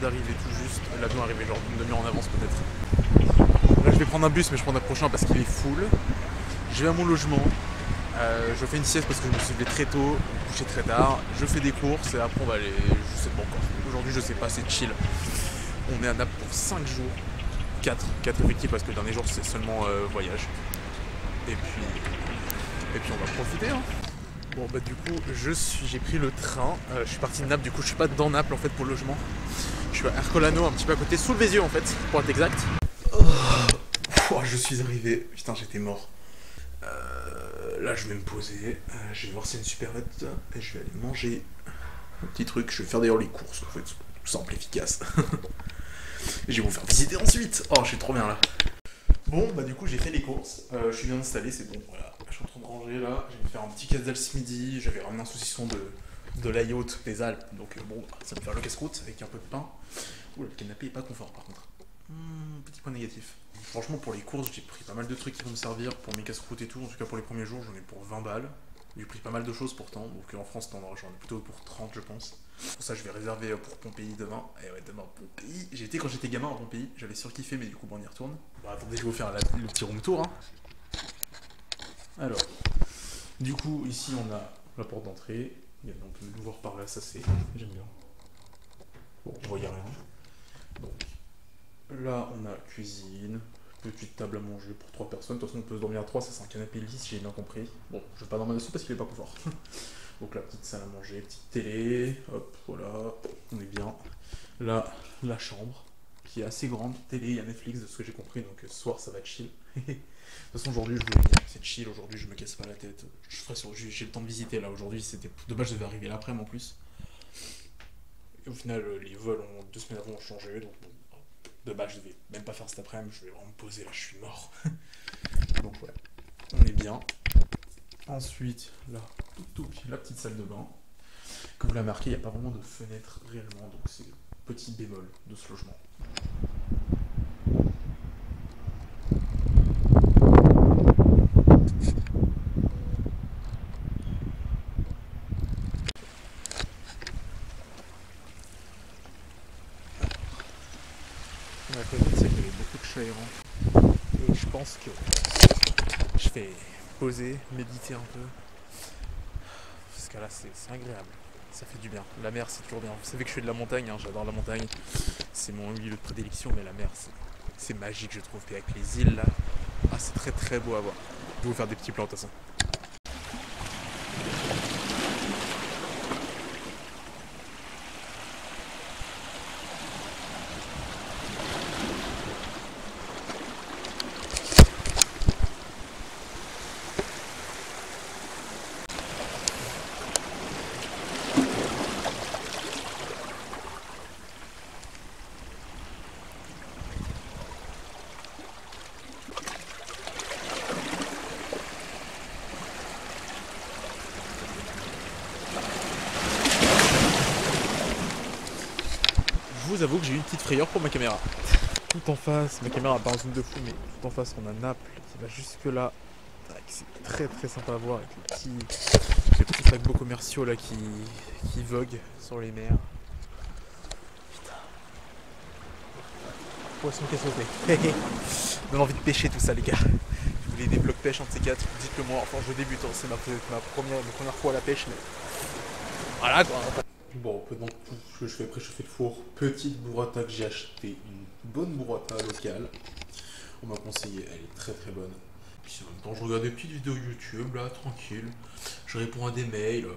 d'arriver tout juste. L'avion est arrivé genre une demi-heure en avance peut-être. Là je vais prendre un bus mais je prends un prochain parce qu'il est full. Je vais à mon logement. Je fais une sieste parce que je me suis levé très tôt, couché très tard. Je fais des courses et après on va aller, je sais pas encore. Aujourd'hui je sais pas, c'est chill. On est à Naples pour 5 jours. 4 effectifs parce que le dernier jour c'est seulement voyage. Et puis on va profiter hein. Bon bah du coup j'ai pris le train, je suis parti de Naples, du coup je suis pas dans Naples en fait pour le logement. Je suis à Ercolano, un petit peu à côté, sous le Vésieux en fait, pour être exact. Oh, je suis arrivé, putain j'étais mort. Là je vais me poser, je vais voir si c'est une supérette et je vais aller manger un petit truc. Je vais faire d'ailleurs les courses en fait, simple, efficace. Et je vais vous faire visiter ensuite. Oh je suis trop bien là. Bon bah du coup j'ai fait les courses, je suis bien installé, c'est bon, voilà. Je suis en train de ranger là, je vais me faire un petit casse-dalle ce midi, j'avais ramené un saucisson de la yacht des Alpes, donc bon ça va me faire le casse-croûte avec un peu de pain. Ouh le canapé est pas confort par contre. Petit point négatif. Franchement pour les courses j'ai pris pas mal de trucs qui vont me servir pour mes casse-croûtes et tout, en tout cas pour les premiers jours j'en ai pour 20 balles. J'ai pris pas mal de choses pourtant, donc en France j'en ai plutôt pour 30 je pense. Pour ça je vais réserver pour Pompéi demain. Et ouais demain Pompéi. J'ai été quand j'étais gamin à Pompéi, j'avais surkiffé mais du coup bon, on y retourne. Bah attendez je vais vous faire le petit room tour hein. Alors, du coup ici on a la porte d'entrée. On peut nous voir par là, ça c'est... j'aime bien. Bon on voit y a rien. Donc là on a cuisine. Petite table à manger pour 3 personnes. De toute façon, on peut se dormir à 3, ça c'est un canapé lisse, si j'ai bien compris. Bon, je vais pas dormir dessus parce qu'il est pas confort. Donc la petite salle à manger, petite télé, hop, voilà, on est bien. Là, la chambre, qui est assez grande, télé, il y a Netflix de ce que j'ai compris, donc ce soir ça va être chill. De toute façon, aujourd'hui je voulais venir, c'est chill, aujourd'hui je me casse pas la tête. J'ai le temps de visiter là, aujourd'hui c'était... De base je devais arriver l'après-midi en plus. Et au final, les vols ont 2 semaines avant ont changé, donc bon. De base, je devais même pas faire cet après-midi, je vais vraiment me poser là, je suis mort. Donc ouais, on est bien. Ensuite, là, la petite salle de bain. Comme vous l'avez remarqué, il n'y a pas vraiment de fenêtre réellement, donc c'est le petit bémol de ce logement. La cause, c'est qu'il y avait beaucoup de chats errants. Et je pense que je vais poser, méditer un peu. Parce que là, c'est agréable. Ça fait du bien. La mer, c'est toujours bien. Vous savez que je fais de la montagne, hein, j'adore la montagne. C'est mon lieu de prédilection, mais la mer, c'est magique, je trouve. Et avec les îles, là, ah, c'est très très beau à voir. Je vais vous faire des petits plans, de toute façon. Je vous avoue que j'ai eu une petite frayeur pour ma caméra. Tout en face, ma caméra a pas un zoom de fou, mais tout en face on a Naples qui va jusque là. C'est très très sympa à voir avec les petits paquebots commerciaux là qui voguent sur les mers. Putain. Poisson qui a sauté. Donne envie de pêcher tout ça les gars. Vous voulez des blocs pêche entre ces 4, dites-le moi. Enfin je débute, hein. C'est ma première fois à la pêche, mais voilà quoi. Bon, pendant que je fais préchauffer le four, petite burrata que j'ai acheté, une bonne burrata locale. On m'a conseillé, elle est très très bonne. Puis en même temps, je regarde des petites vidéos YouTube là, tranquille. Je réponds à des mails.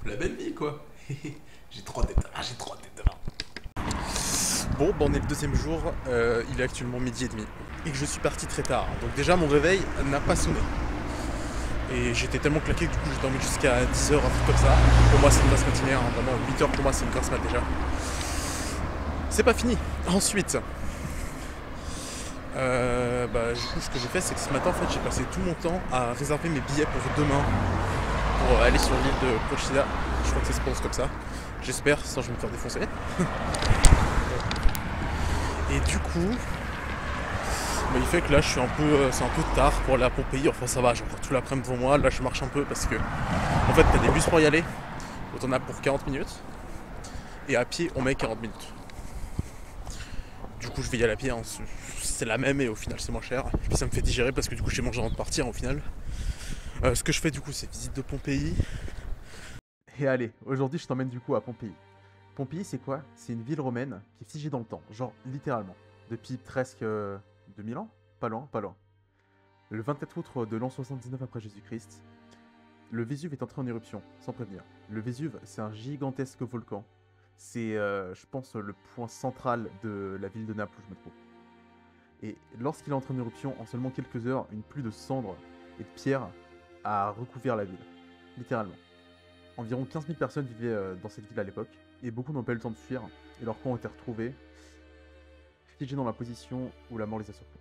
La belle vie quoi. J'ai trop tête, j'ai trop tête demain. Bon, bah on est le deuxième jour, il est actuellement 12h30 et que je suis parti très tard. Donc déjà mon réveil n'a pas sonné. Et j'étais tellement claqué que du coup j'ai dormi jusqu'à 10h, un truc comme ça. Pour moi c'est une grasse matinée, hein, vraiment 8h pour moi c'est une grasse mat déjà. C'est pas fini. Ensuite, bah, du coup ce que j'ai fait c'est que ce matin en fait j'ai passé tout mon temps à réserver mes billets pour demain pour aller sur l'île de Procida. Je crois que ça se prononce comme ça. J'espère, sans je vais me faire défoncer. Et du coup, bah, il fait que là je suis un peu, c'est un peu tard pour aller à Pompéi. Enfin ça va, j'ai encore tout l'après-midi devant moi. Là je marche un peu parce que en fait t'as des bus pour y aller. Donc on a pour 40 minutes. Et à pied on met 40 minutes. coup je vais y aller à pied, hein. C'est la même et au final c'est moins cher. Et puis ça me fait digérer parce que du coup j'ai mangé avant de partir au final. Ce que je fais du coup c'est visite de Pompéi. Et allez, aujourd'hui je t'emmène du coup à Pompéi. Pompéi c'est quoi? C'est une ville romaine qui est figée dans le temps, genre littéralement. Depuis presque 2000 ans? Pas loin, pas loin. Le 24 août de l'an 79 après Jésus-Christ, le Vésuve est entré en éruption, sans prévenir. Le Vésuve, c'est un gigantesque volcan. C'est, je pense, le point central de la ville de Naples où je me trouve. Et lorsqu'il est entré en éruption, en seulement quelques heures, une pluie de cendres et de pierres a recouvert la ville. Littéralement. Environ 15 000 personnes vivaient dans cette ville à l'époque, et beaucoup n'ont pas eu le temps de fuir, et leurs corps ont été retrouvés, figés dans la position où la mort les a surpris.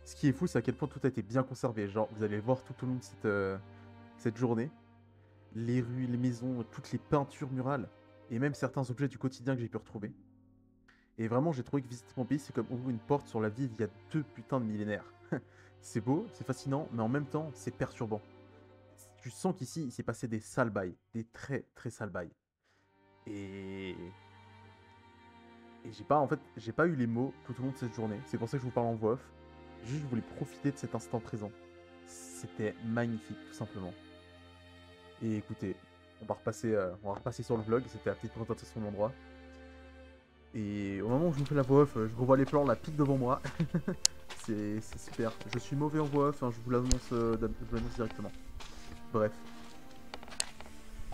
Ce qui est fou, c'est à quel point tout a été bien conservé. Genre, vous allez le voir tout au long de cette journée. Les rues, les maisons, toutes les peintures murales, et même certains objets du quotidien que j'ai pu retrouver. Et vraiment, j'ai trouvé que visiter Pompéi, c'est comme ouvrir une porte sur la vie d'il y a 2 putains de millénaires. C'est beau, c'est fascinant, mais en même temps, c'est perturbant. Tu sens qu'ici, il s'est passé des sales bails, des très très sales bails. Et... Et j'ai pas eu les mots tout au long de cette journée. C'est pour ça que je vous parle en voix off. Juste, je voulais profiter de cet instant présent. C'était magnifique, tout simplement. Et écoutez, on va repasser sur le vlog. C'était la petite présentation de l'endroit. Et au moment où je vous fais la voix off, je revois les plans, la pique devant moi. C'est super. Je suis mauvais en voix off, hein, je vous l'annonce directement. Bref.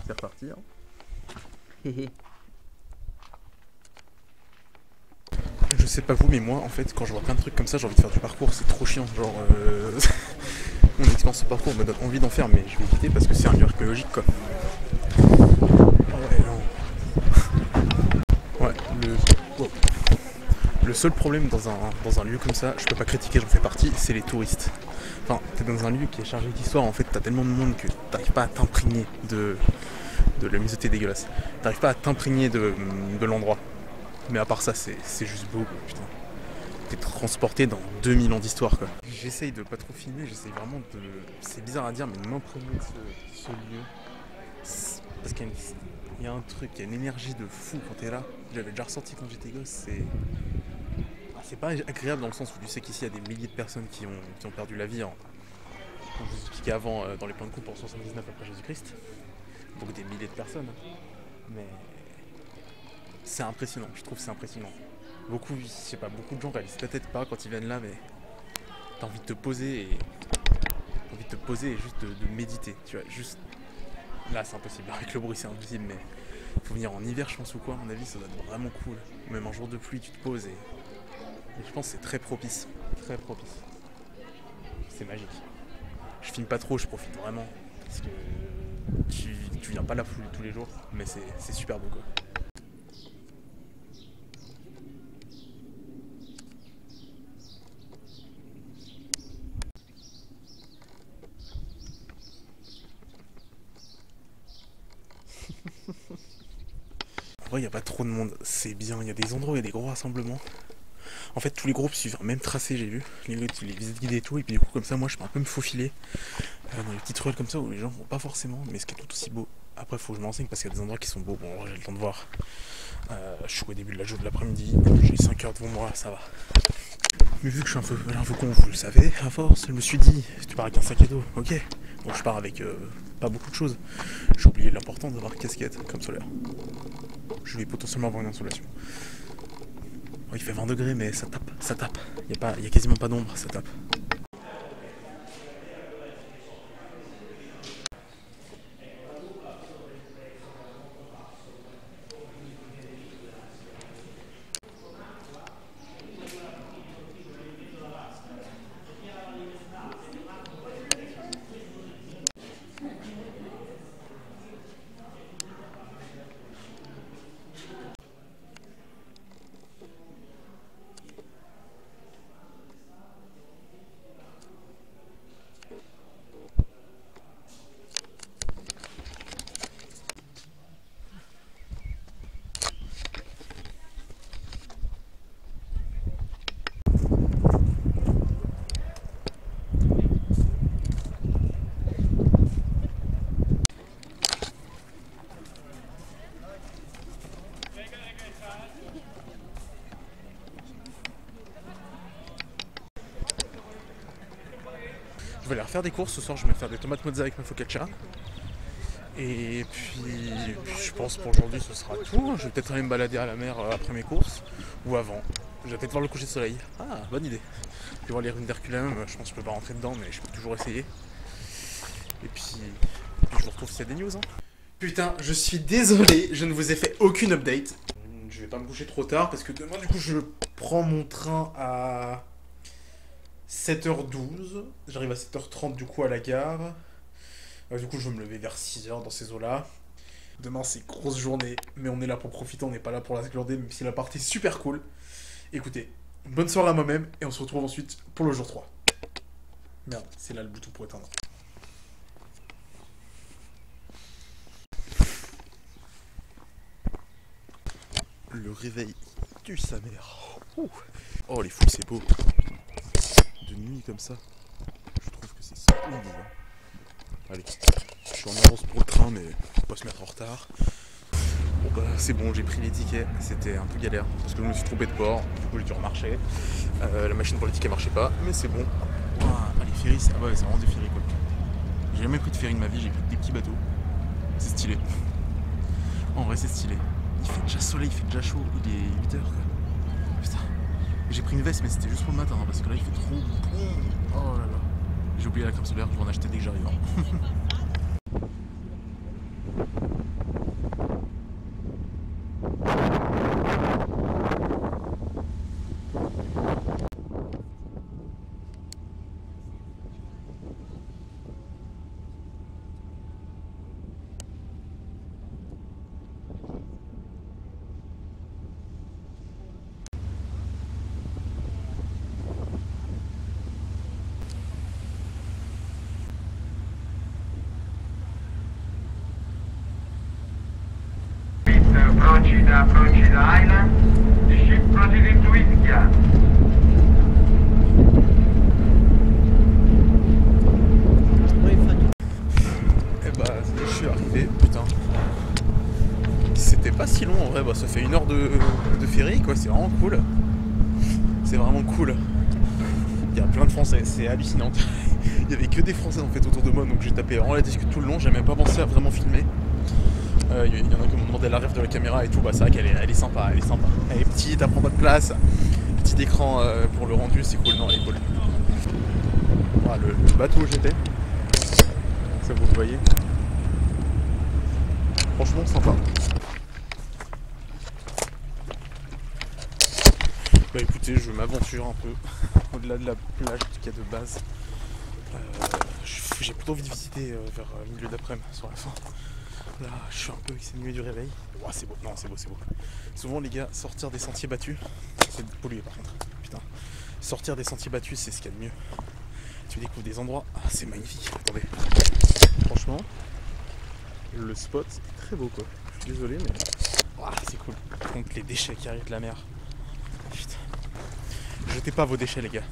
C'est reparti. Hein. Je sais pas vous, mais moi en fait, quand je vois plein de trucs comme ça, j'ai envie de faire du parcours, c'est trop chiant. Genre, mon expérience de parcours me donne envie d'en faire, mais je vais éviter parce que c'est un lieu archéologique quoi. Ouais, non. Ouais, le seul problème dans un lieu comme ça, je peux pas critiquer, j'en fais partie, c'est les touristes. Enfin, t'es dans un lieu qui est chargé d'histoire, en fait, t'as tellement de monde que t'arrives pas à t'imprégner de la misoté dégueulasse. T'arrives pas à t'imprégner de l'endroit. Mais à part ça, c'est juste beau, quoi, putain. T'es transporté dans 2000 ans d'histoire, quoi. J'essaye de pas trop filmer, j'essaye vraiment de... C'est bizarre à dire, mais de m'imprégner de ce lieu. Parce qu'il y a un truc, il y a une énergie de fou quand t'es là. J'avais déjà ressenti quand j'étais gosse, c'est pas agréable dans le sens où tu sais qu'ici, il y a des milliers de personnes qui ont perdu la vie, comme je vous expliquais avant, dans les plans de coupe en 79 après Jésus-Christ. Donc des milliers de personnes. Mais... c'est impressionnant, je trouve que c'est impressionnant. Beaucoup, je sais pas, beaucoup de gens réalisent peut-être pas quand ils viennent là, mais t'as envie de te poser et juste de méditer, tu vois, juste... Là c'est impossible, avec le bruit c'est impossible, mais faut venir en hiver je pense ou quoi, à mon avis ça doit être vraiment cool. Même un jour de pluie tu te poses et je pense que c'est très propice, très propice. C'est magique. Je filme pas trop, je profite vraiment, parce que tu viens pas là tous les jours, mais c'est super beau quoi. En vrai, il n'y a pas trop de monde, c'est bien. Il y a des endroits où il y a des gros rassemblements. En fait, tous les groupes suivent un même tracé, j'ai vu. Les visites guidées et tout. Et puis, du coup, comme ça, moi, je peux un peu me faufiler dans les petites ruelles comme ça où les gens vont pas forcément, mais ce qui est tout aussi beau. Après, faut que je m'enseigne parce qu'il y a des endroits qui sont beaux. Bon, j'ai le temps de voir. Je suis au début de la journée de l'après-midi. J'ai 5 heures devant moi, ça va. Mais vu que je suis un peu con, vous le savez, à force, je me suis dit, tu pars avec un sac à dos, ok. Donc, je pars avec pas beaucoup de choses. J'ai oublié l'important d'avoir une casquette comme solaire. Je vais potentiellement avoir une insolation. Oh, il fait 20 degrés, mais ça tape, ça tape. Il y a quasiment pas d'ombre, ça tape. faire des courses ce soir, je vais me faire des tomates mozza avec ma focaccia. Et puis je pense pour aujourd'hui ce sera tout. Je vais peut-être aller me balader à la mer après mes courses ou avant. Je vais peut-être voir le coucher de soleil. Ah, bonne idée. Je vais voir les ruines d'Herculaneum, je pense que je peux pas rentrer dedans mais je peux toujours essayer. Et puis je vous retrouve si y a des news. Hein. Putain, je suis désolé, je ne vous ai fait aucune update. Je vais pas me coucher trop tard parce que demain du coup je prends mon train à 7h12. J'arrive à 7h30 du coup à la gare. Du coup je vais me lever vers 6h dans ces eaux-là. Demain c'est grosse journée, mais on est là pour profiter, on n'est pas là pour la glander, même si la partie est super cool. Écoutez, bonne soirée à moi-même et on se retrouve ensuite pour le jour 3. Merde, c'est là le bouton pour éteindre. Le réveil tue sa mère. Oh les fous c'est beau. De nuit comme ça, je trouve que c'est ça. Allez, je suis en avance pour le train, mais faut pas se mettre en retard. Bon bah c'est bon, j'ai pris les tickets, c'était un peu galère parce que je me suis trompé de port, du coup j'ai dû remarcher. La machine pour les tickets marchait pas, mais c'est bon. Ah, les ferries, ah ouais, c'est vraiment des ferries quoi. J'ai jamais pris de ferry de ma vie, j'ai pris des petits bateaux. C'est stylé. En vrai c'est stylé. Il fait déjà soleil, il fait déjà chaud, il est 8h quoi. Putain. J'ai pris une veste mais c'était juste pour le matin hein, parce que là il fait trop bon. Oh là là. J'ai oublié la crème solaire, je vais en acheter dès que j'arrive. Procida Island, the ship proceeding to India. Et bah, je suis arrivé, putain. C'était pas si long en vrai, bah ça fait 1 heure de ferry quoi, c'est vraiment cool. C'est vraiment cool. Il y a plein de Français, c'est hallucinant. Il y avait que des Français en fait autour de moi, donc j'ai tapé vraiment la discute tout le long, j'ai même pas pensé à vraiment filmer. Il y en a qui m'ont demandé la ref de la caméra et tout, bah c'est vrai qu'elle est sympa, elle est sympa. Elle est petite, elle prend pas de place, petit écran pour le rendu, c'est cool, non elle est cool. Voilà, le bateau où j'étais, ça vous le voyez. Franchement sympa. Bah écoutez, je m'aventure un peu, au-delà de la plage qu'il y a de base. J'ai plutôt envie de visiter vers le milieu d'après-midi, sur la fin. Là, je suis un peu exténué du réveil. Ouah, c'est beau, non, c'est beau, c'est beau. Souvent, les gars, sortir des sentiers battus, c'est pollué par contre. Putain, sortir des sentiers battus, c'est ce qu'il y a de mieux. Tu découvres des endroits, ah, c'est magnifique. Attendez, franchement, le spot est très beau quoi. Je suis désolé, mais ouah, c'est cool. Par contre, les déchets qui arrivent de la mer. Putain, jetez pas vos déchets, les gars.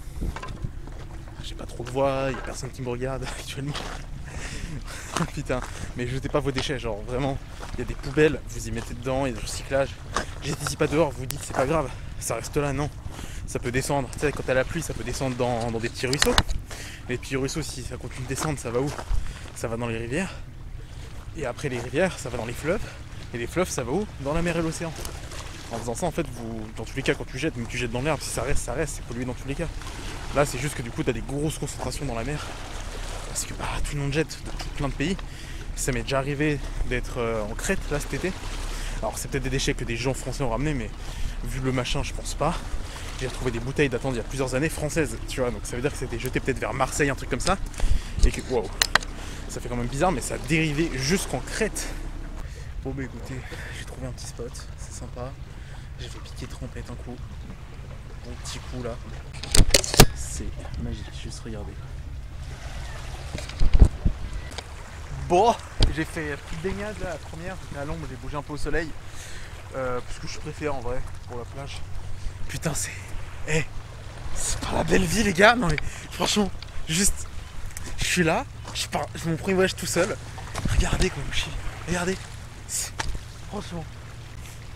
J'ai pas trop de voix, il y a personne qui me regarde actuellement. Putain, mais jetez pas vos déchets, genre vraiment, il y a des poubelles, vous y mettez dedans, il y a du recyclage. Jetez-y pas dehors, vous dites c'est pas grave, ça reste là, non. Ça peut descendre, tu sais, quand t'as la pluie, ça peut descendre dans des petits ruisseaux. Les petits ruisseaux, si ça continue de descendre, ça va où? Ça va dans les rivières. Et après les rivières, ça va dans les fleuves. Et les fleuves, ça va où? Dans la mer et l'océan. En faisant ça, en fait, vous, dans tous les cas, quand tu jettes, même tu jettes dans l'herbe, si ça reste, c'est pollué dans tous les cas. Là, c'est juste que du coup, t'as des grosses concentrations dans la mer. Parce que bah, tout le monde jette de plein de pays. Ça m'est déjà arrivé d'être en Crète là cet été. Alors c'est peut-être des déchets que des gens français ont ramenés, mais vu le machin je pense pas. J'ai retrouvé des bouteilles datant d'il y a plusieurs années françaises, tu vois, donc ça veut dire que c'était jeté peut-être vers Marseille, un truc comme ça. Et que waouh, ça fait quand même bizarre, mais ça a dérivé jusqu'en Crète. Bon bah écoutez, j'ai trouvé un petit spot, c'est sympa. J'ai fait piquer trompette un coup. Bon petit coup là. C'est magique, juste regardez. Bon, j'ai fait la petite baignade là, la première, j'étais à l'ombre, j'ai bougé un peu au soleil. Parce que je préfère en vrai pour la plage. Putain c'est. C'est pas la belle vie les gars, non mais franchement, juste. Je suis là, je fais mon premier voyage tout seul. Regardez comment je suis. Regardez. Franchement.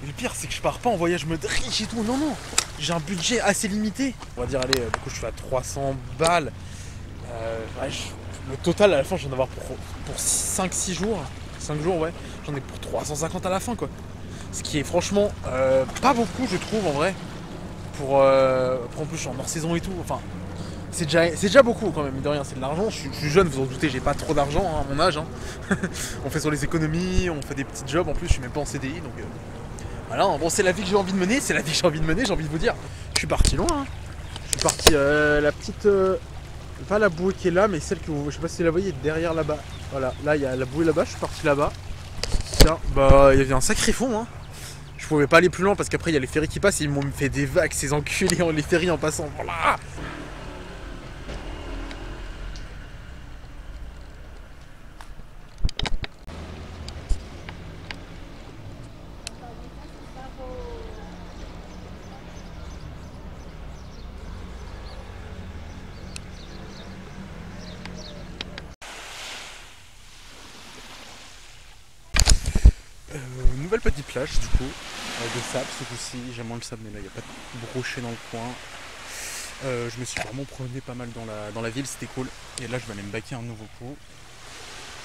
Et le pire c'est que je pars pas en voyage mode riche et tout. Non non. J'ai un budget assez limité. On va dire allez, du coup je suis à 300 balles. Ouais, Le total à la fin, j'en ai avoir pour 5-6 jours. 5 jours, ouais. J'en ai pour 350 à la fin, quoi. Ce qui est franchement pas beaucoup, je trouve, en vrai. Pour en plus, je suis en hors saison et tout. Enfin, c'est déjà beaucoup quand même, mine de rien. C'est de l'argent. Je suis jeune, vous en doutez, j'ai pas trop d'argent hein, à mon âge. Hein. On fait sur les économies, on fait des petits jobs. En plus, je suis même pas en CDI. Donc voilà, bon, c'est la vie que j'ai envie de mener. C'est la vie que j'ai envie de mener, j'ai envie de vous dire. Je suis parti loin. Hein. Je suis parti la petite. Pas la bouée qui est là, mais celle que vous. Je sais pas si vous la voyez derrière là-bas. Voilà, là il y a la bouée là-bas. Je suis parti là-bas. Tiens, bah il y avait un sacré fond. Hein. Je pouvais pas aller plus loin parce qu'après il y a les ferries qui passent et ils m'ont fait des vagues, ces enculés, les ferries en passant. Voilà. Nouvelle petite plage du coup, de sable ce coup-ci, j'aime moins le sable mais là il n'y a pas de rocher dans le coin. Je me suis vraiment promené pas mal dans la ville, c'était cool. Et là je vais aller me baquer un nouveau coup.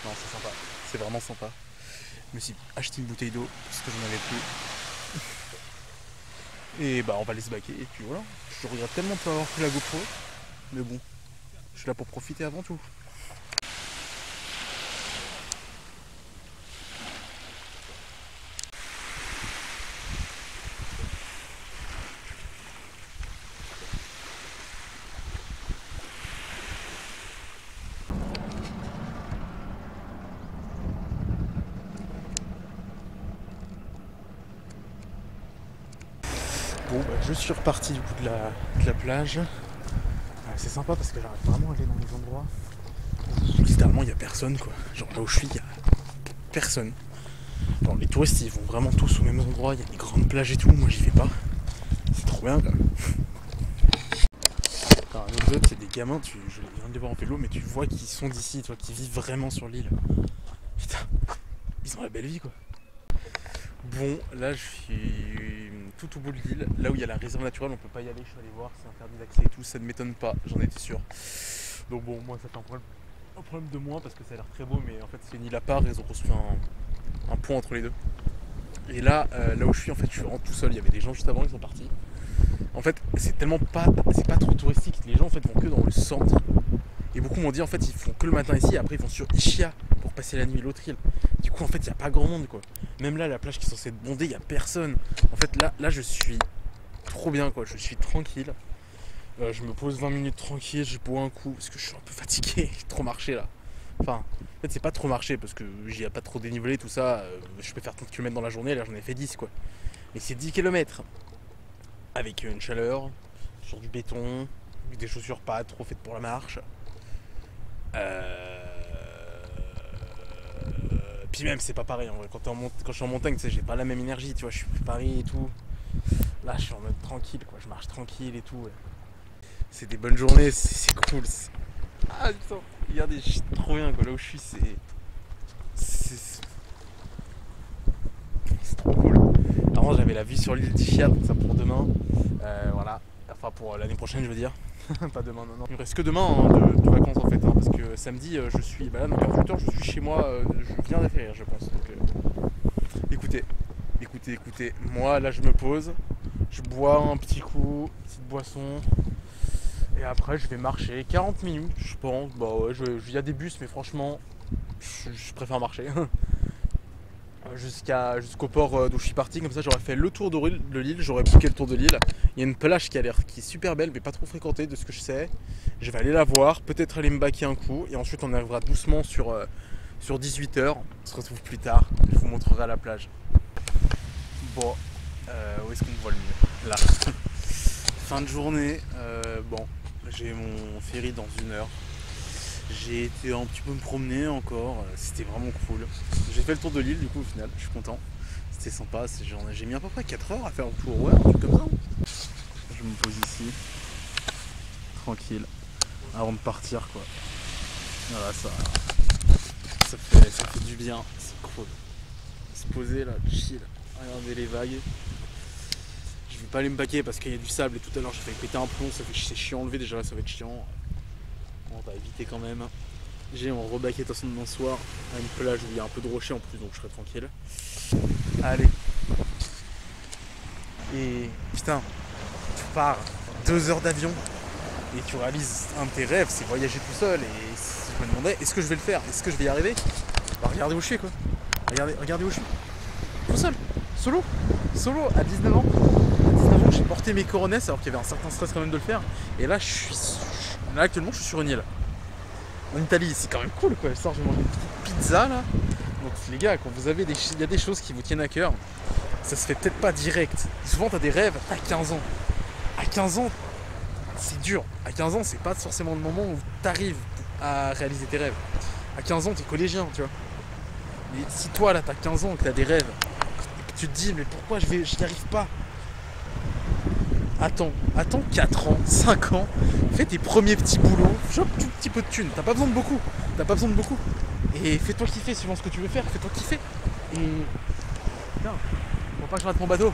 Non c'est sympa, c'est vraiment sympa. Je me suis acheté une bouteille d'eau parce que j'en avais plus. Et bah on va aller se baquer et puis voilà. Je regrette tellement de pas avoir pris la GoPro. Mais bon, je suis là pour profiter avant tout. Bon bah je suis reparti du coup de la plage. C'est sympa parce que j'arrive vraiment à aller dans les endroits où littéralement il n'y a personne quoi. Genre là où je suis il n'y a personne. Genre, les touristes ils vont vraiment tous au même endroit, il y a des grandes plages et tout, moi j'y vais pas. C'est trop bien quand même. Alors, un autre, c'est des gamins, je viens de les voir en vélo mais tu vois qu'ils sont d'ici, toi, qui vivent vraiment sur l'île. Putain, ils ont la belle vie quoi. Bon, là je suis tout au bout de l'île, là où il y a la réserve naturelle, on peut pas y aller, je suis allé voir, c'est interdit d'accès et tout, ça ne m'étonne pas, j'en étais sûr. Donc bon, moi ça fait un problème de moins parce que ça a l'air très beau, mais en fait c'est une île à part, ils ont construit un pont entre les deux. Et là, là où je suis, en fait je suis vraiment tout seul, il y avait des gens juste avant, ils sont partis. En fait, c'est pas trop touristique, les gens en fait vont que dans le centre. Et beaucoup m'ont dit en fait ils font que le matin ici et après ils vont sur Ischia pour passer la nuit à l'autre île. Du coup en fait il n'y a pas grand monde quoi. Même là la plage qui est censée être bondée, il n'y a personne. En fait là je suis trop bien quoi, je suis tranquille. Je me pose 20 minutes tranquille, je bois un coup parce que je suis un peu fatigué, j'ai trop marché là. Enfin en fait c'est pas trop marché parce que j'y a pas trop dénivelé tout ça. Je peux faire 30 km dans la journée, là j'en ai fait 10 quoi. Mais c'est 10 km avec une chaleur, sur du béton, des chaussures pas trop faites pour la marche. Puis même c'est pas pareil en vrai. Quand je suis en montagne, tu sais, j'ai pas la même énergie, tu vois, je suis Paris et tout. Là je suis en mode tranquille quoi, je marche tranquille et tout. Ouais. C'est des bonnes journées, c'est cool. Ah putain, regardez, je suis trop bien quoi, là où je suis c'est trop cool. Avant j'avais la vue sur l'île d'Ischia, donc ça pour demain. Voilà. Enfin pour l'année prochaine je veux dire. Pas demain, non. Il me reste que demain hein, de vacances en fait, hein, parce que samedi je suis, bah là donc à 20h je suis chez moi, je viens d'atterrir je pense. Donc, écoutez, moi là je me pose, je bois un petit coup, petite boisson, et après je vais marcher 40 minutes je pense. Bah ouais, il y a des bus mais franchement je préfère marcher. Jusqu'au port d'où je suis parti, comme ça j'aurais fait le tour de l'île, j'aurais booké le tour de l'île. Il y a une plage qui est super belle mais pas trop fréquentée de ce que je sais. Je vais aller la voir, peut-être aller me baquer un coup et ensuite on arrivera doucement sur 18h. On se retrouve plus tard, je vous montrerai la plage. Bon, où est-ce qu'on me voit le mieux? Là. Fin de journée, bon, j'ai mon ferry dans 1 heure. J'ai été un petit peu me promener encore, c'était vraiment cool. J'ai fait le tour de l'île du coup au final, je suis content. C'était sympa, j'ai mis à peu près 4 heures à faire le tour, ouais, un truc comme ça. Je me pose ici, tranquille, avant de partir quoi. Voilà, ça fait du bien, c'est cool. Se poser là, chill, regarder les vagues. Je vais pas aller me baquer parce qu'il y a du sable et tout à l'heure j'ai fait péter un plomb, c'est chiant à enlever déjà, ça va être chiant. On va éviter quand même. J'ai mon rebaquet de toute façon demain soir à une plage où il y a un peu de rocher en plus, donc je serai tranquille. Allez. Et putain, tu pars 2 heures d'avion et tu réalises un de tes rêves, c'est voyager tout seul. Et je me demandais, est-ce que je vais le faire? Est-ce que je vais y arriver? Bah regardez où je suis quoi. Regardez où je suis. Tout seul, solo, à 19 ans. À 19 ans, j'ai porté mes coronesses alors qu'il y avait un certain stress quand même de le faire. Et là, là actuellement, je suis sur une île. En Italie, c'est quand même cool quoi. Je sors, je vais manger une petite pizza là. Donc les gars, quand vous avez il y a des choses qui vous tiennent à cœur, ça se fait peut-être pas direct. Souvent, t'as des rêves à 15 ans. À 15 ans, c'est dur. À 15 ans, c'est pas forcément le moment où t'arrives à réaliser tes rêves. À 15 ans, t'es collégien, tu vois. Mais si toi, là, t'as 15 ans et que t'as des rêves, et que tu te dis, mais pourquoi je n'y arrive pas? Attends 4 ans, 5 ans, fais tes premiers petits boulots, chope tout petit peu de thunes. T'as pas besoin de beaucoup. Et fais-toi kiffer suivant ce que tu veux faire, fais-toi kiffer. Et... Putain, faut pas que je rate mon bateau.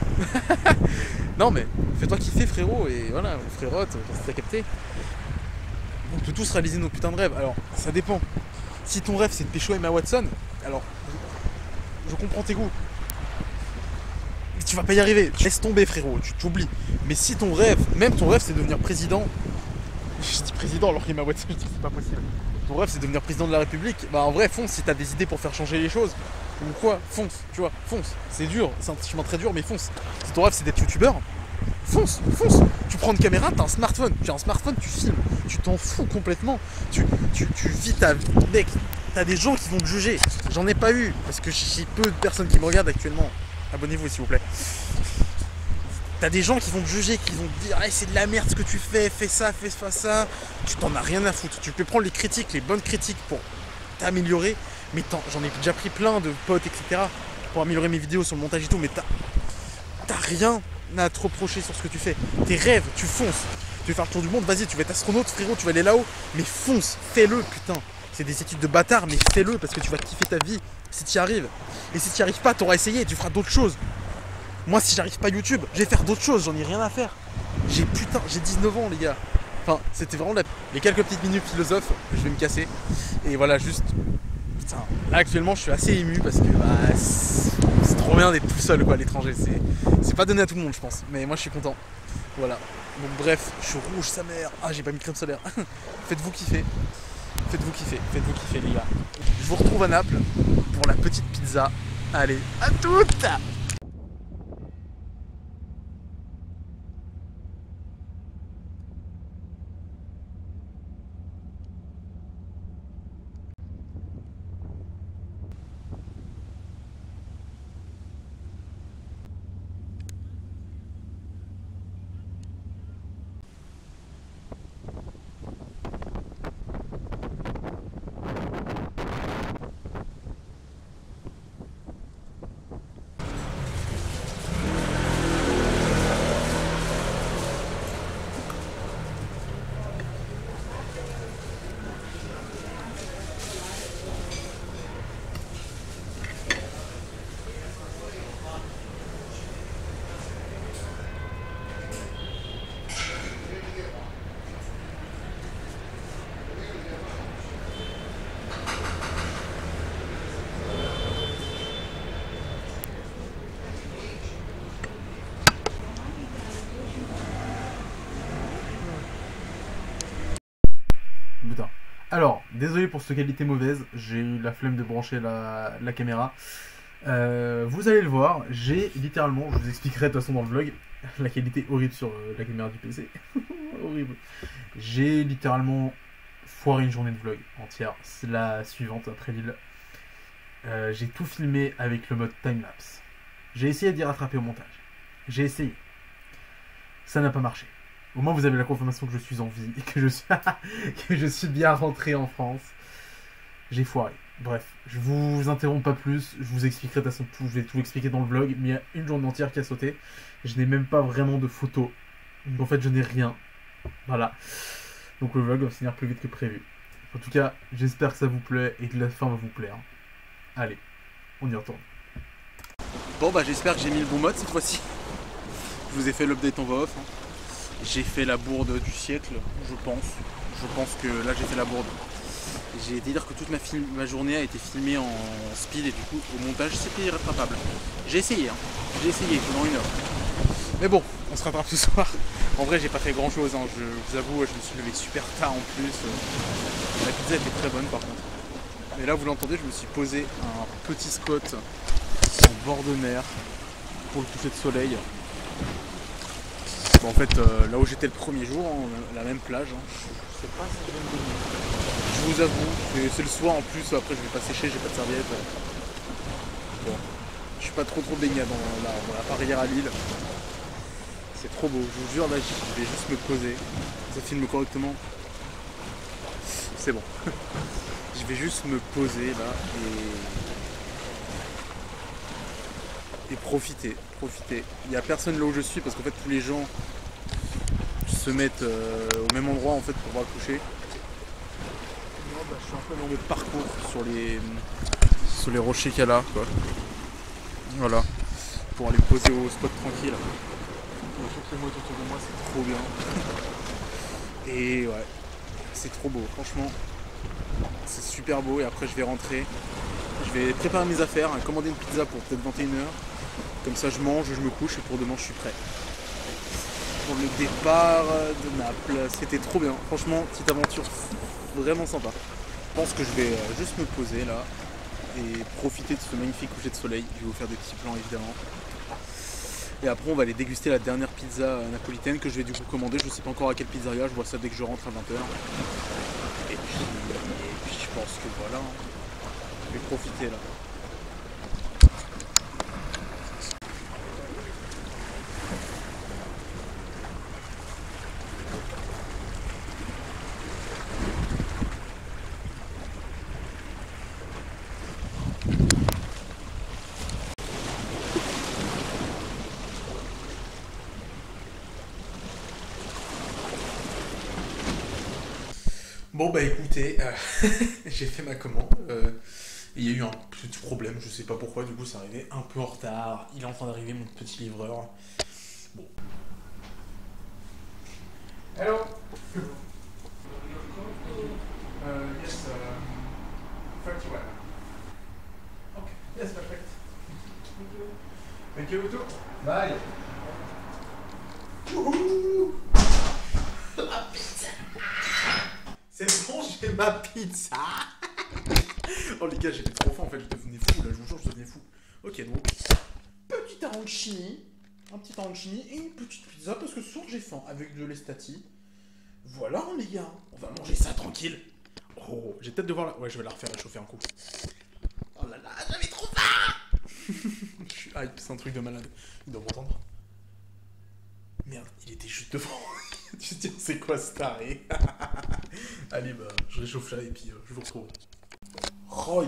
Non mais, fais-toi kiffer frérot, et voilà, frérote, t'as capté. On peut tous réaliser nos putains de rêves. Alors, ça dépend. Si ton rêve c'est de pécho Emma Watson, alors, je comprends tes goûts. Mais tu vas pas y arriver, tu laisses tomber frérot, tu t'oublies. Mais si ton rêve, même ton rêve c'est de devenir président, je dis président alors qu'Emma Watson, je dis que c'est pas possible. Ton rêve c'est de devenir président de la République, bah en vrai fonce si t'as des idées pour faire changer les choses. Ou quoi, fonce, tu vois, fonce. C'est dur, c'est un chemin très dur, mais fonce. Si ton rêve c'est d'être youtubeur, fonce. Tu prends une caméra, t'as un smartphone. Tu as un smartphone, tu filmes. Tu t'en fous complètement. Tu vis ta vie. Mec, t'as des gens qui vont te juger. J'en ai pas eu, parce que j'ai peu de personnes qui me regardent actuellement. Abonnez-vous s'il vous plaît. T'as des gens qui vont te juger, qui vont te dire hey, c'est de la merde ce que tu fais ça, fais pas ça. Tu t'en as rien à foutre. Tu peux prendre les critiques, les bonnes critiques pour t'améliorer. Mais j'en ai déjà pris plein de potes, etc. pour améliorer mes vidéos sur le montage et tout. Mais t'as rien à te reprocher sur ce que tu fais. Tes rêves, tu fonces. Tu veux faire le tour du monde, vas-y, tu vas être astronaute, frérot, tu vas aller là-haut. Mais fonce, fais-le, putain. C'est des études de bâtard, mais fais-le parce que tu vas kiffer ta vie si tu y arrives. Et si tu n'y arrives pas, tu auras essayé et tu feras d'autres choses. Moi, si j'arrive pas à YouTube, je vais faire d'autres choses, j'en ai rien à faire. J'ai 19 ans, les gars. Enfin, c'était vraiment les quelques petites minutes philosophes, je vais me casser. Et voilà, juste. Putain, là actuellement, je suis assez ému parce que bah, c'est trop bien d'être tout seul, quoi, à l'étranger. C'est pas donné à tout le monde, je pense. Mais moi, je suis content. Voilà. Donc, bref, je suis rouge, sa mère. Ah, j'ai pas mis de crème solaire. Faites-vous kiffer. Faites-vous kiffer, les gars. Je vous retrouve à Naples pour la petite pizza. Allez, à toutes! Putain. Alors, désolé pour cette qualité mauvaise, j'ai eu la flemme de brancher la caméra. Vous allez le voir, j'ai littéralement, je vous expliquerai de toute façon dans le vlog, la qualité horrible sur la caméra du PC. Horrible. J'ai littéralement foiré une journée de vlog entière. C'est la suivante après l'île. J'ai tout filmé avec le mode timelapse. J'ai essayé d'y rattraper au montage. J'ai essayé. Ça n'a pas marché. Au moins vous avez la confirmation que je suis en vie et que je suis bien rentré en France. J'ai foiré. Bref, je vous interromps pas plus, je vous expliquerai de toute façon tout, je vais tout expliquer dans le vlog, mais il y a une journée entière qui a sauté. Je n'ai même pas vraiment de photos. Donc en fait je n'ai rien. Voilà. Donc le vlog va finir plus vite que prévu. En tout cas, j'espère que ça vous plaît et que la fin va vous plaire. Allez, on y retourne. Bon bah j'espère que j'ai mis le bon mode cette fois-ci. Je vous ai fait l'update en voix off. J'ai fait la bourde du siècle, je pense. Je pense que là j'ai fait la bourde. J'ai été dire que toute ma journée a été filmée en speed et du coup au montage c'était irrattrapable. J'ai essayé, hein. J'ai essayé pendant 1 heure. Mais bon, on se rattrape ce soir. En vrai j'ai pas fait grand chose, hein. Je vous avoue, je me suis levé super tard en plus. La pizza était très bonne par contre. Mais là vous l'entendez, je me suis posé un petit spot en bord de mer pour le coucher de soleil. Bon, en fait là où j'étais le premier jour, hein, la même plage. Hein. Je sais pas si je vais me baigner. Je vous avoue, c'est le soir en plus, après je vais pas sécher, j'ai pas de serviette. Bon, je suis pas trop baigné dans la barrière à l'île. C'est trop beau, je vous jure, là je vais juste me poser. Ça filme correctement. C'est bon. Je vais juste me poser là et profiter. Il n'y a personne là où je suis parce qu'en fait tous les gens se mettent au même endroit en fait pour voir le coucher. Je suis un peu dans le parcours sur les rochers qu'il y a là, quoi. Voilà, pour aller me poser au spot tranquille. Toutes les motos autour de moi, c'est trop bien. Et ouais, c'est trop beau, franchement. C'est super beau et après je vais rentrer. Je vais préparer mes affaires, commander une pizza pour peut-être 21 h. Comme ça je mange, je me couche et pour demain je suis prêt. Pour le départ de Naples, c'était trop bien. Franchement, petite aventure vraiment sympa. Je pense que je vais juste me poser là et profiter de ce magnifique coucher de soleil. Je vais vous faire des petits plans évidemment. Et après on va aller déguster la dernière pizza napolitaine que je vais du coup commander. Je ne sais pas encore à quelle pizzeria, je vois ça dès que je rentre à 20 h. Et puis je pense que voilà, je vais profiter là. Bon bah écoutez, j'ai fait ma commande, il y a eu un petit problème, je sais pas pourquoi, du coup c'est arrivé un peu en retard, il est en train d'arriver mon petit livreur. Bon. Hello. Yes, 31. Okay, yes, perfect. Thank you. Thank you too. Bye. Wouhou. La pizza. C'est bon, j'ai ma pizza. Oh les gars, j'étais trop faim en fait, je devenais fou là, je vous jure, je devenais fou. Ok, donc, petit arancini, un petit arancini et une petite pizza parce que ce soir j'ai faim avec de l'estati. Voilà les gars, on va manger ça tranquille. Oh, j'ai peut-être devoir la... Ouais, je vais la refaire réchauffer un coup. Oh là là, j'avais trop faim. Je suis hype, c'est un truc de malade. Il doit m'entendre. Merde, il était juste devant. Tu te dis, c'est quoi ce taré? Allez, bah, je réchauffe là et puis je vous retrouve. Oh,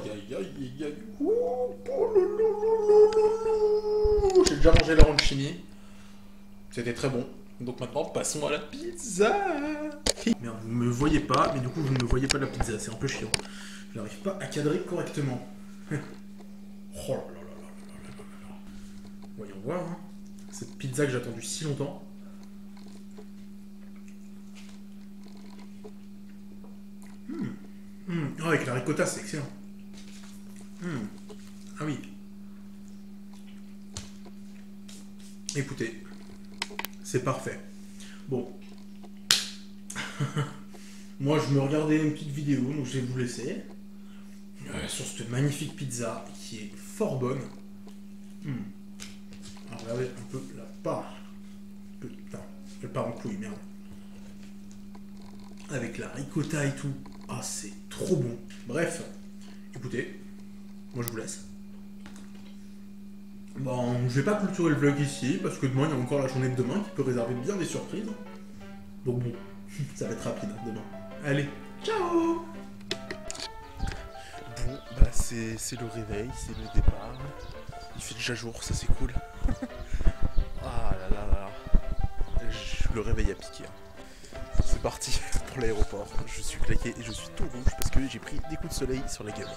j'ai déjà mangé l'arancini. C'était très bon. Donc maintenant, passons à la pizza. Merde, vous ne me voyez pas, mais du coup, vous ne me voyez pas de la pizza. C'est un peu chiant. Je n'arrive pas à cadrer correctement. Oh là là là là là là là. Voyons voir, hein. Cette pizza que j'ai attendue si longtemps. Oh, avec la ricotta, c'est excellent. Ah oui. Écoutez, c'est parfait. Bon. Moi, je me regardais une petite vidéo, donc je vais vous laisser. Sur cette magnifique pizza qui est fort bonne. Alors, regardez un peu la part. Putain, elle part en couille, merde. Avec la ricotta et tout. Ah, c'est trop bon. Bref, écoutez, moi je vous laisse. Bon, je vais pas clôturer le vlog ici, parce que demain, il y a encore la journée de demain qui peut réserver bien des surprises. Donc bon, ça va être rapide hein, demain. Allez, ciao. Bon, bah c'est le réveil, c'est le départ. Il fait déjà jour, ça c'est cool. Ah là là là. Le réveil a piqué. C'est parti pour l'aéroport. Je suis claqué et je suis tout rouge parce que j'ai pris des coups de soleil sur la gueule.